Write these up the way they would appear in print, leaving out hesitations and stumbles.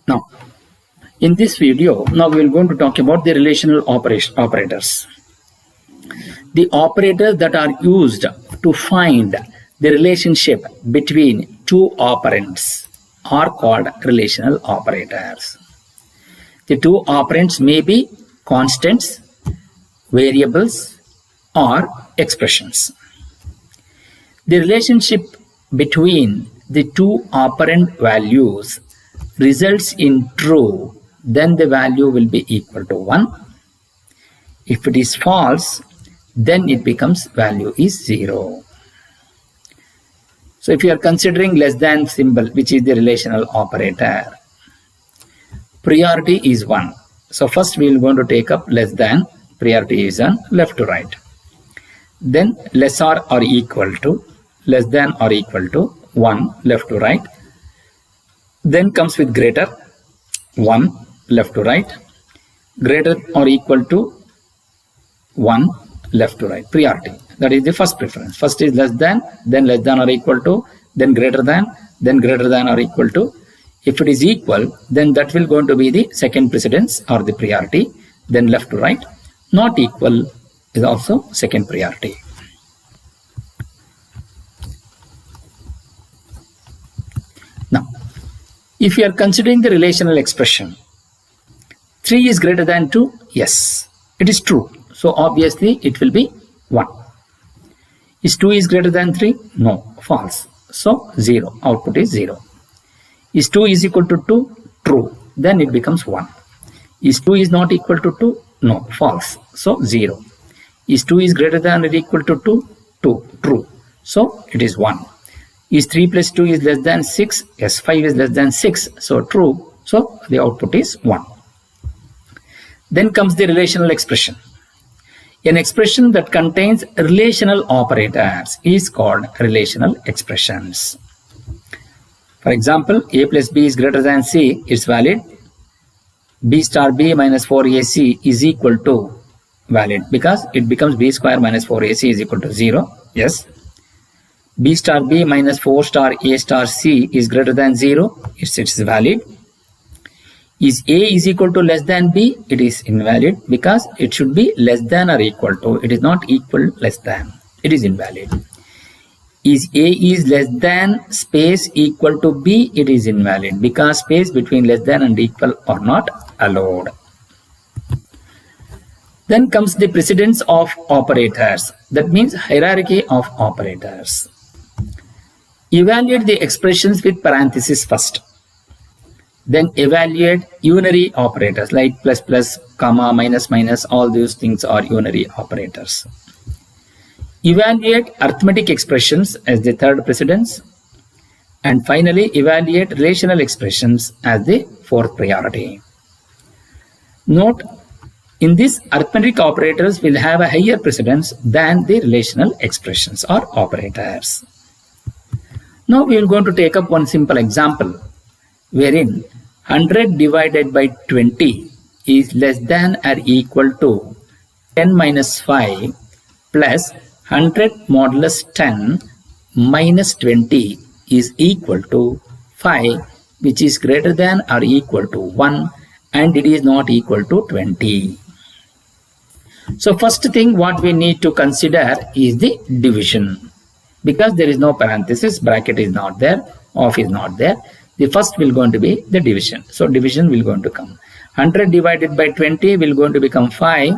Now, in this video, now we are going to talk about the relational operators. The operators that are used to find the relationship between two operands are called relational operators. The two operands may be constants, variables, or expressions. The relationship between the two operand values results in true, then the value will be equal to 1. If it is false, then it becomes value is 0. So if you are considering less than symbol, which is the relational operator, priority is 1. So first we are going to take up less than, priority is on left to right. Then lesser or equal to, less than or equal to 1, left to right. Then comes with greater, 1, left to right. Greater or equal to 1, left to right, priority. That is the first preference. First is less than, then less than or equal to, then greater than or equal to. If it is equal, then that will going to be the second precedence or the priority, then left to right. Not equal is also second priority. Now, if you are considering the relational expression, 3 is greater than 2, yes, it is true. So obviously it will be 1. Is 2 is greater than 3? No, false. So 0, output is 0. Is 2 is equal to 2? True. Then it becomes 1. Is 2 is not equal to 2? No, false. So 0. Is 2 is greater than or equal to 2? 2, true. So it is 1. Is 3 plus 2 is less than 6? Yes, 5 is less than 6. So true. So the output is 1. Then comes the relational expression. An expression that contains relational operators is called relational expressions. For example, a plus b is greater than c is valid. B star b minus 4ac is equal to valid because it becomes b square minus 4ac is equal to 0. Yes. B star b minus 4 star a star c is greater than 0. It's valid. Is a is equal to less than b? It is invalid because it should be less than or equal to. It is not equal, less than. It is invalid. Is a is less than space equal to b? It is invalid because space between less than and equal are not allowed. Then comes the precedence of operators. That means hierarchy of operators. Evaluate the expressions with parentheses first. Then evaluate unary operators like plus plus, comma, minus minus, all these things are unary operators. Evaluate arithmetic expressions as the third precedence. And finally, evaluate relational expressions as the fourth priority. Note, in this arithmetic operators will have a higher precedence than the relational expressions or operators. Now we are going to take up one simple example wherein 100 divided by 20 is less than or equal to 10 minus 5 plus 100 modulus 10 minus 20 is equal to 5, which is greater than or equal to 1, and it is not equal to 20. So first thing what we need to consider is the division. Because there is no parenthesis, bracket is not there, off is not there. The first will going to be the division. So division will going to come. 100 divided by 20 will going to become 5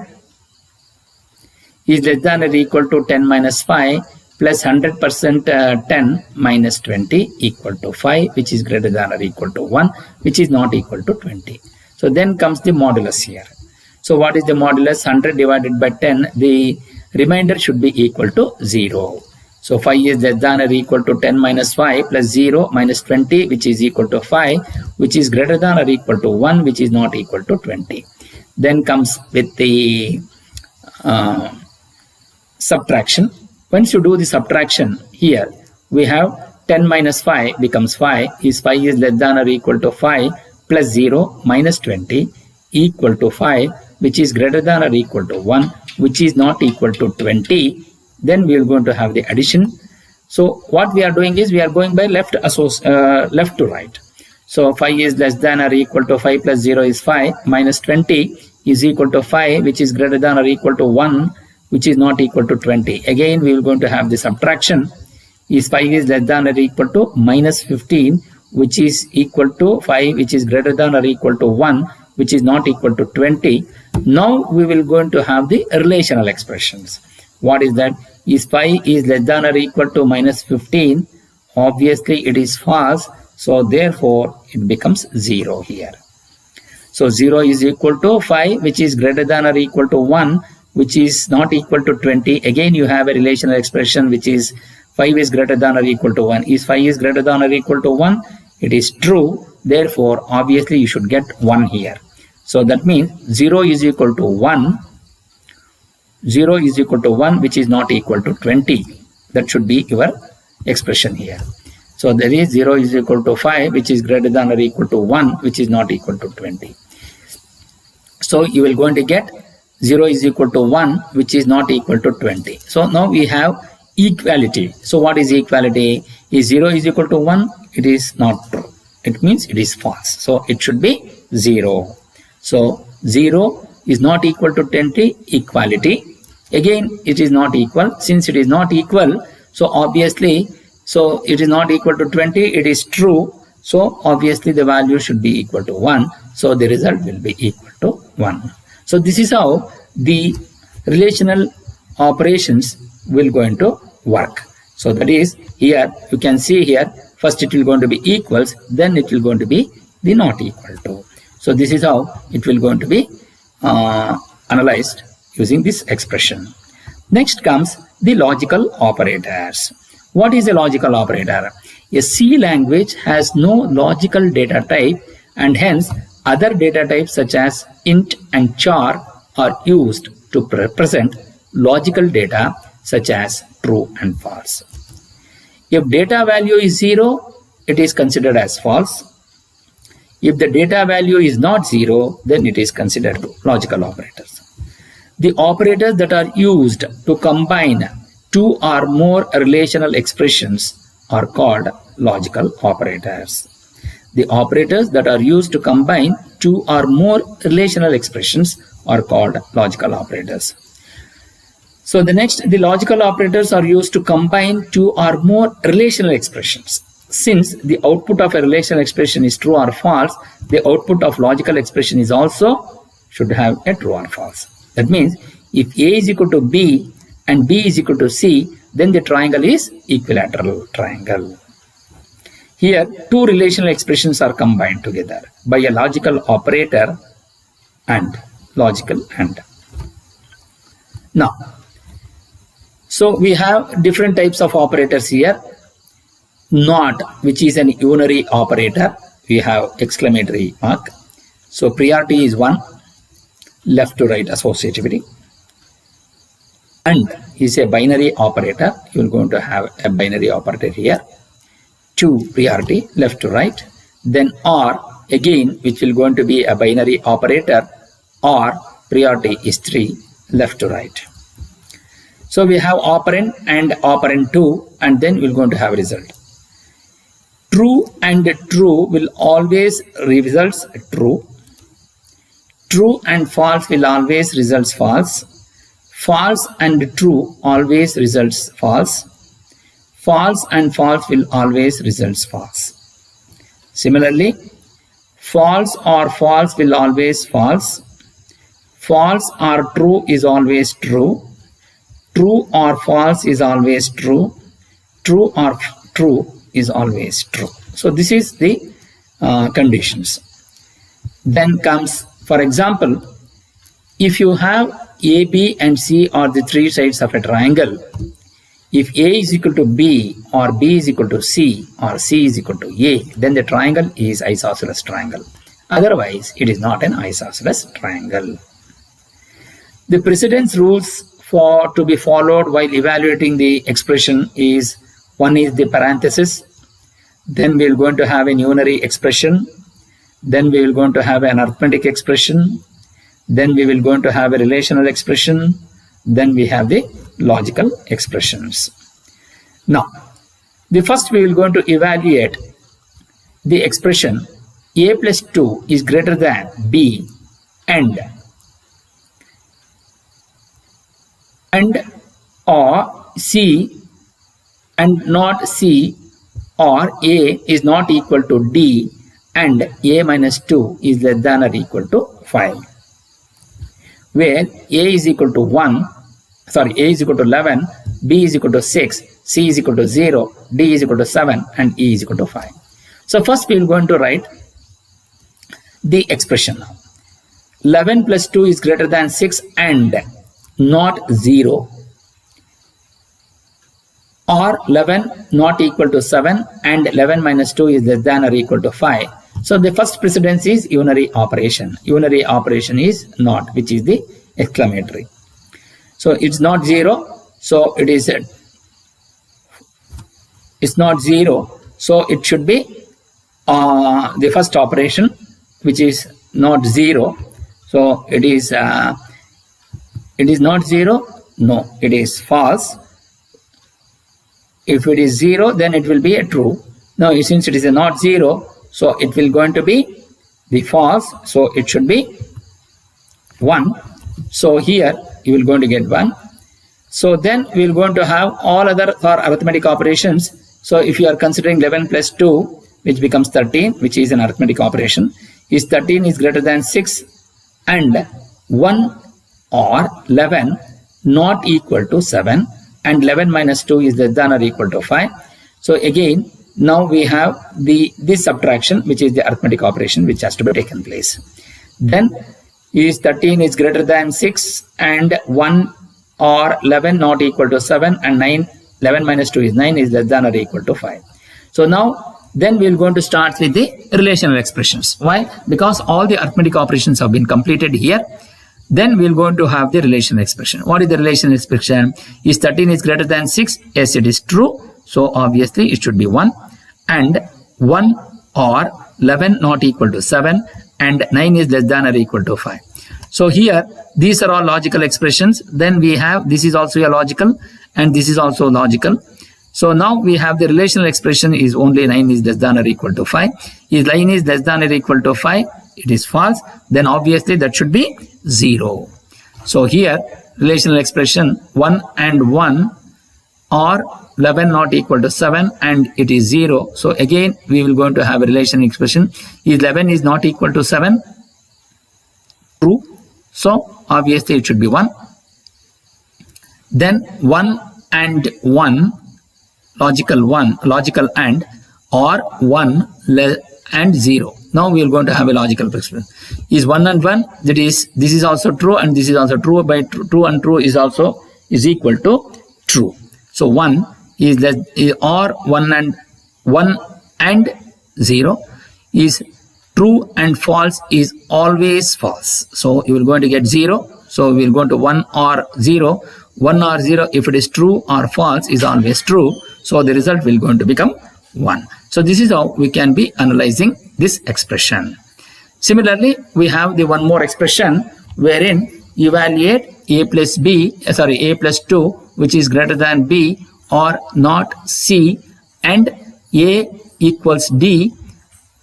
is less than or equal to 10 minus 5 plus 100% 10 minus 20 equal to 5, which is greater than or equal to 1, which is not equal to 20. So then comes the modulus here. So what is the modulus? 100 divided by 10, the remainder should be equal to 0. So 5 is less than or equal to 10 minus 5 plus 0 minus 20, which is equal to 5, which is greater than or equal to 1, which is not equal to 20. Then comes with the subtraction. Once you do the subtraction here, we have 10 minus 5 becomes 5. Is 5 is less than or equal to 5 plus 0 minus 20 equal to 5, which is greater than or equal to 1, which is not equal to 20. Then we are going to have the addition. So what we are doing is we are going by left to right. So 5 is less than or equal to 5 plus 0 is 5, minus 20 is equal to 5, which is greater than or equal to 1, which is not equal to 20. Again, we are going to have the subtraction. Is 5 is less than or equal to minus 15, which is equal to 5, which is greater than or equal to 1, which is not equal to 20. Now we will going to have the relational expressions. What is that? Is 5 is less than or equal to minus 15? Obviously it is false. So therefore it becomes 0 here. So 0 is equal to 5, which is greater than or equal to 1, which is not equal to 20. Again you have a relational expression which is 5 is greater than or equal to 1. Is 5 is greater than or equal to 1? It is true. Therefore obviously you should get 1 here. So that means 0 is equal to 1. 0 is equal to 1, which is not equal to 20. That should be your expression here. So there is 0 is equal to 5, which is greater than or equal to 1, which is not equal to 20. So you will going to get 0 is equal to 1, which is not equal to 20. So now we have equality. So what is equality? Is 0 is equal to 1? It is not true. It means it is false. So it should be 0. So 0 is not equal to 20, equality. Again, it is not equal. Since it is not equal, so obviously, so it is not equal to 20, it is true. So obviously the value should be equal to 1. So the result will be equal to 1. So this is how the relational operations will going to work. So that is here, you can see here, first it will going to be equals, then it will going to be the not equal to. So this is how it will going to be analyzed using this expression. Next comes the logical operators. What is a logical operator? A C language has no logical data type, and hence other data types such as int and char are used to represent logical data such as true and false. If data value is 0, it is considered as false. If the data value is not 0, then it is considered logical operators. The operators that are used to combine two or more relational expressions are called logical operators. The operators that are used to combine two or more relational expressions are called logical operators. So the next, the logical operators are used to combine two or more relational expressions. Since the output of a relational expression is true or false, the output of logical expression is also should have a true or false. That means if A is equal to B and B is equal to C, then the triangle is equilateral triangle. Here, two relational expressions are combined together by a logical operator and logical AND. Now, so we have different types of operators here. Not, which is an unary operator, we have exclamatory mark. So priority is 1, left to right associativity. AND is a binary operator. You are going to have a binary operator here. 2, priority, left to right. Then OR, again, which will going to be a binary operator. OR, priority is 3, left to right. So we have operand and operand 2, and then we're going to have result. True and true will always results true. True and false will always results false. False and true always results false. False and false will always results false. Similarly, false or false will always false. False or true is always true. True or false is always true. True or true is always true. So this is the conditions. Then comes, for example, if you have A, B and C are the three sides of a triangle. If A is equal to B or B is equal to C or C is equal to A, then the triangle is isosceles triangle. Otherwise, it is not an isosceles triangle. The precedence rules to be followed while evaluating the expression is, one is the parenthesis, then we are going to have a unary expression, then we will going to have an arithmetic expression, then we will going to have a relational expression, then we have the logical expressions. Now, the first we will going to evaluate the expression A plus 2 is greater than B and or C and not C, or A is not equal to D and A minus 2 is less than or equal to 5, where A is equal to 11, B is equal to 6, C is equal to 0, D is equal to 7 and E is equal to 5. So first we are going to write the expression now. 11 plus 2 is greater than 6 and not 0, or 11 not equal to 7 and 11 minus 2 is less than or equal to 5. So the first precedence is unary operation. Unary operation is not, which is the exclamatory. So it's not 0, so it's not 0, so it should be the first operation, which is not 0. So it is not 0, no, it is false. If it is 0, then it will be a true. Now since it is a not 0, so it will going to be the false, so it should be 1. So here you will going to get 1. So then we will going to have all other for arithmetic operations. So if you are considering 11 plus 2, which becomes 13, which is an arithmetic operation, is 13 is greater than 6 and 1 or 11 not equal to 7 and 11 minus 2 is less than or equal to 5. So again, now we have this subtraction, which is the arithmetic operation which has to be taken place. Then is 13 is greater than 6 and 1 or 11 not equal to 7 and 11 minus 2 is 9 is less than or equal to 5. So now then we are going to start with the relational expressions. Why? Because all the arithmetic operations have been completed here. Then we are going to have the relational expression. What is the relational expression? Is 13 is greater than 6? Yes, it is true. So obviously it should be 1. And 1 or 11 not equal to 7 and 9 is less than or equal to 5. So here these are all logical expressions. Then we have this is also a logical and this is also logical. So now we have the relational expression is only 9 is less than or equal to 5. If 9 is less than or equal to 5, it is false. Then obviously that should be 0. So here relational expression 1 and 1 or 11 not equal to 7 and it is 0. So again we will going to have a relational expression. Is 11 is not equal to 7? True. So obviously it should be 1. Then 1 and 1, logical and, or 1 and 0. Now we are going to have a logical expression. Is 1 and 1, that is, this is also true and this is also true, by true and true is also is equal to true. So 1 is less, or 1 and 0 is true and false is always false. So you will going to get 0. So we will go to 1 or 0. 1 or 0, if it is true or false, is always true. So the result will going to become 1. So this is how we can be analyzing this expression. Similarly, we have the one more expression wherein evaluate a plus 2, which is greater than B or not C, and A equals D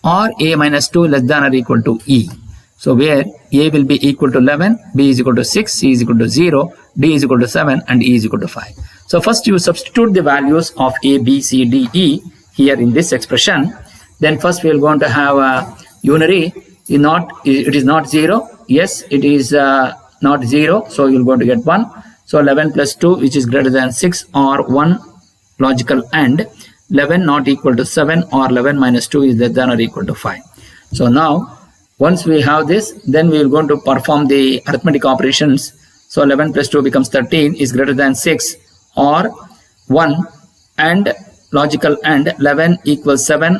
or A minus 2 less than or equal to E. So where A will be equal to 11, B is equal to 6, C is equal to 0, D is equal to 7 and E is equal to 5. So first you substitute the values of A, B, C, D, E here in this expression. Then first we are going to have unary. It is not 0. Yes, it is not 0. So you are going to get 1. So 11 plus 2, which is greater than 6, or 1 logical and 11 not equal to 7, or 11 minus 2 is less than or equal to 5. So now once we have this, then we are going to perform the arithmetic operations. So 11 plus 2 becomes 13 is greater than 6, or 1 and logical and 11 equals 7,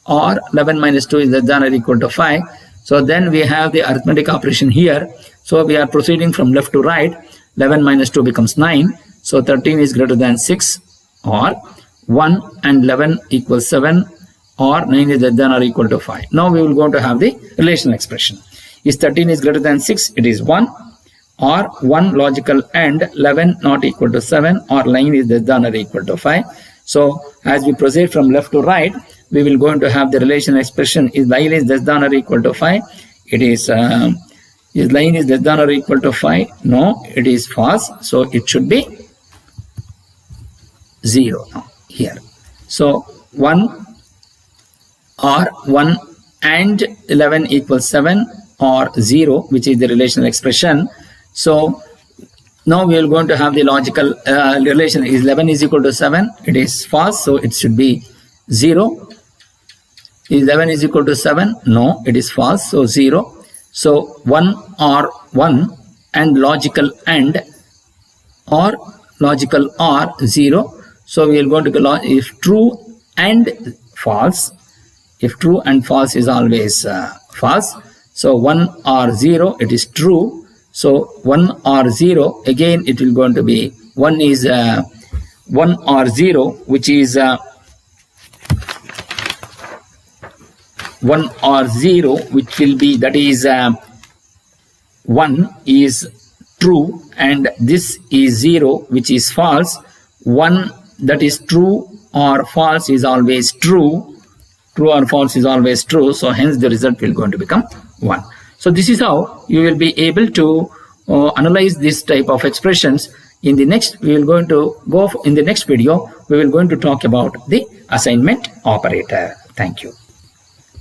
or 11 minus 2 is less than or equal to 5. So then we have the arithmetic operation here. So we are proceeding from left to right. 11 minus 2 becomes 9. So 13 is greater than 6, or 1 and 11 equals 7, or 9 is less than or equal to 5. Now we will go to have the relational expression. Is 13 is greater than 6, it is 1, or 1 logical and 11 not equal to 7, or 9 is less than or equal to 5. So as we proceed from left to right, we will going to have the relational expression is line is less than or equal to 5. It is line is less than or equal to 5? No, it is false. So it should be 0 now here. So 1 or 1 and 11 equals 7 or 0, which is the relational expression. So now we are going to have the logical relation is 11 is equal to 7. It is false, so it should be 0. Is 11 is equal to 7? No, it is false, so 0. So 1 or 1 and logical and or logical or 0. So we are going to go if true and false. If true and false is always false. So 1 or 0, it is true. So 1 or 0, again it will going to be 1 is 1 or 0, which is 1 or 0, which will be, that is 1 is true and this is 0, which is false. 1 that is true or false is always true. True or false is always true. So hence the result will going to become 1. So this is how you will be able to analyze this type of expressions. In the next, we will going to go in the next video. We will going to talk about the assignment operator. Thank you.